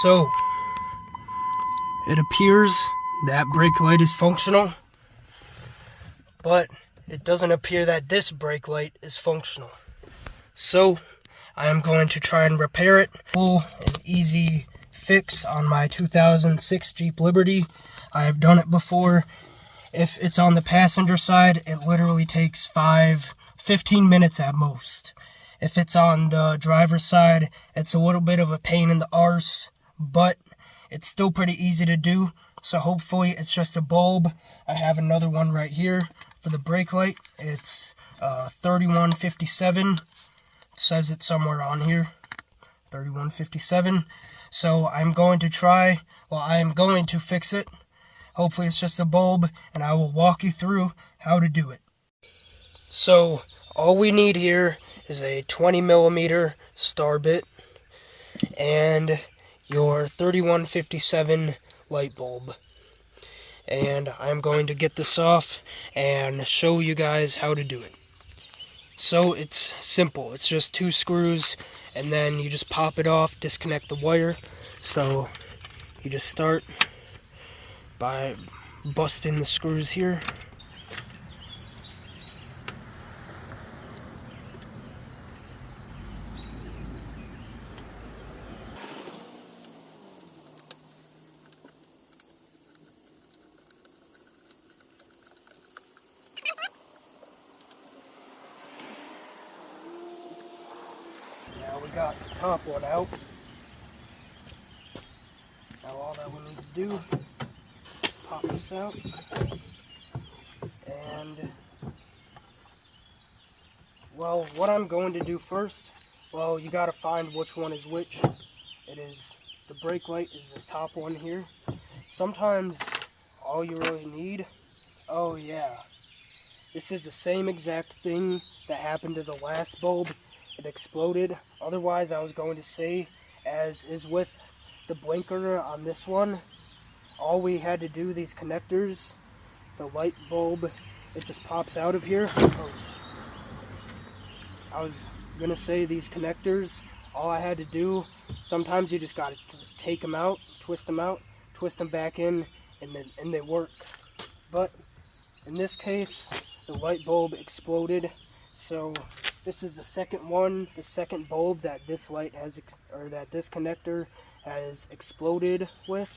So, it appears that brake light is functional, but it doesn't appear that this brake light is functional. So, I am going to try and repair it. An easy fix on my 2006 Jeep Liberty. I have done it before. If it's on the passenger side, it literally takes 15 minutes at most. If it's on the driver's side, it's a little bit of a pain in the arse, but it's still pretty easy to do. So hopefully it's just a bulb. I have another one right here for the brake light. It's 3157. It says it somewhere on here. 3157. So I am going to fix it. Hopefully it's just a bulb, and I will walk you through how to do it. So all we need here is a 20mm star bit and your 3157 light bulb. And I'm going to get this off and show you guys how to do it. So it's simple. It's just 2 screws, and then you just pop it off, disconnect the wire. So you just start by busting the screws here. Now we got the top one out. Now all that we need to do is pop this out, and well, what I'm going to do first, well, you got to find which one is which. It is the brake light is this top one here. Sometimes all you really need, oh yeah, this is the same exact thing that happened to the last bulb. It exploded. Otherwise, I was going to say, as is with the blinker on this one, all we had to do, these connectors, the light bulb, it just pops out of here. I was gonna say, these connectors, all I had to do, sometimes you just gotta take them out, twist them back in, and they work. But in this case, the light bulb exploded. So this is the second bulb that this light has, or that this connector has exploded with.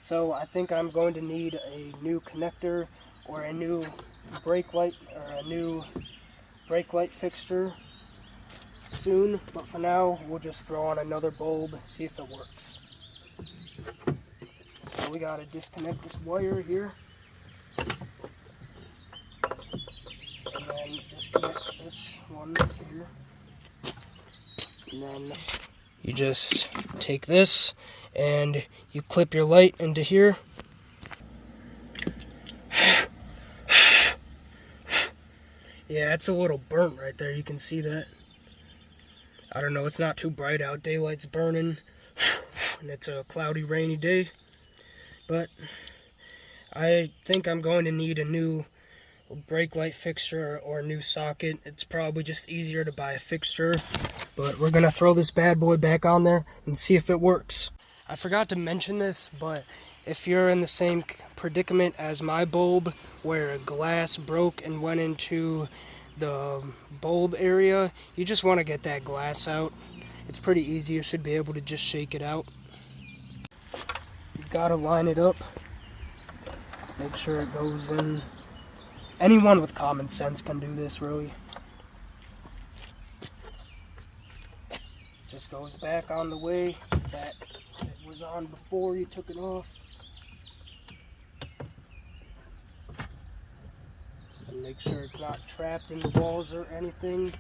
So I think I'm going to need a new connector or a new brake light, or a new brake light fixture soon. But for now, we'll just throw on another bulb, see if it works. So we gotta disconnect this wire here, and then disconnect this one here, and then you just take this and you clip your light into here. Yeah, it's a little burnt right there, you can see that. I don't know, it's not too bright out, daylight's burning, and it's a cloudy, rainy day. But I think I'm going to need a new brake light fixture or a new socket. It's probably just easier to buy a fixture, but we're gonna throw this bad boy back on there and see if it works. I forgot to mention this, but if you're in the same predicament as my bulb, where glass broke and went into the bulb area, you just want to get that glass out. It's pretty easy. You should be able to just shake it out. You've got to line it up, make sure it goes in. Anyone with common sense can do this, really. Just goes back on the way that it was on before you took it off. And make sure it's not trapped in the walls or anything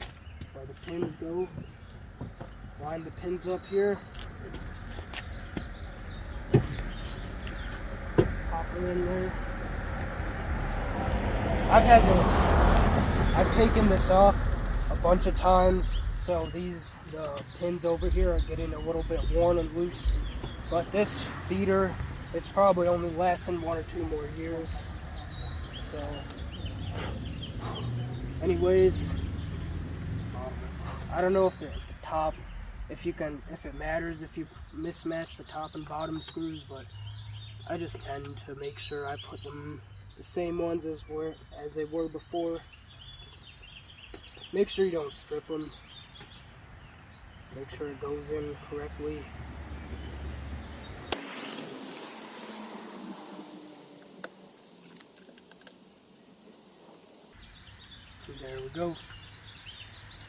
where the pins go. Line the pins up here. Pop it in there. I've taken this off a bunch of times, so the pins over here are getting a little bit worn and loose. But this beater, it's probably only lasting 1 or 2 more years. So anyways, I don't know if the top if it matters if you mismatch the top and bottom screws, but I just tend to make sure I put them the same ones as they were before. Make sure you don't strip them. Make sure it goes in correctly. There we go.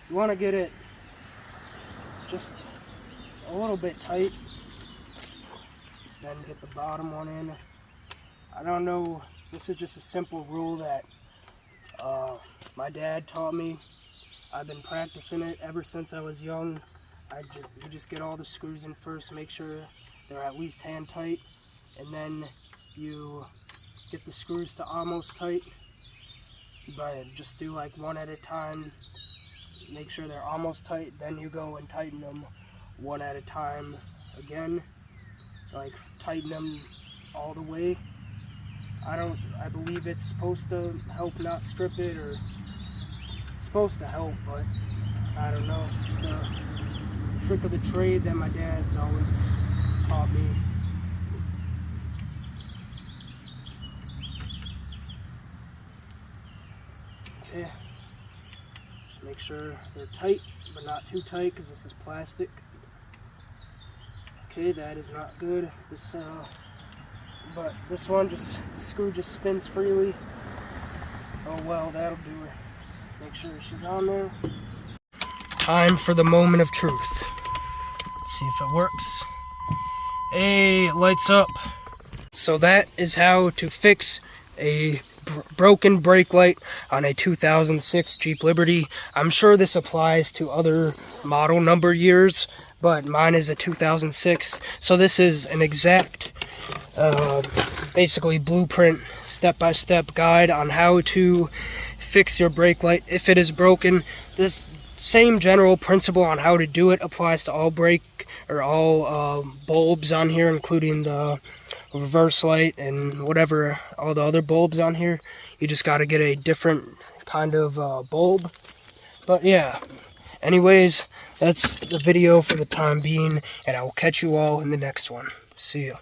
You want to get it just a little bit tight, then get the bottom one in. I don't know, this is just a simple rule that my dad taught me. I've been practicing it ever since I was young. You just get all the screws in first, make sure they're at least hand tight, and then you get the screws to almost tight. But just do like one at a time, make sure they're almost tight, then you go and tighten them one at a time again, like tighten them all the way. I believe it's supposed to help not strip it, or it's supposed to help, but I don't know, just a trick of the trade that my dad's always taught me. Okay, just make sure they're tight, but not too tight, because this is plastic. Okay, that is not good. But this one, the screw just spins freely. Oh well, that'll do her. Just make sure she's on there. Time for the moment of truth. Let's see if it works. Hey, it lights up. So that is how to fix a broken brake light on a 2006 Jeep Liberty. I'm sure this applies to other model number years, but mine is a 2006. So this is an exact, basically blueprint, step-by-step guide on how to fix your brake light if it is broken. This same general principle on how to do it applies to all bulbs on here, including the reverse light and whatever, all the other bulbs on here. You just got to get a different kind of bulb. But yeah, anyways, that's the video for the time being, and I will catch you all in the next one. See ya.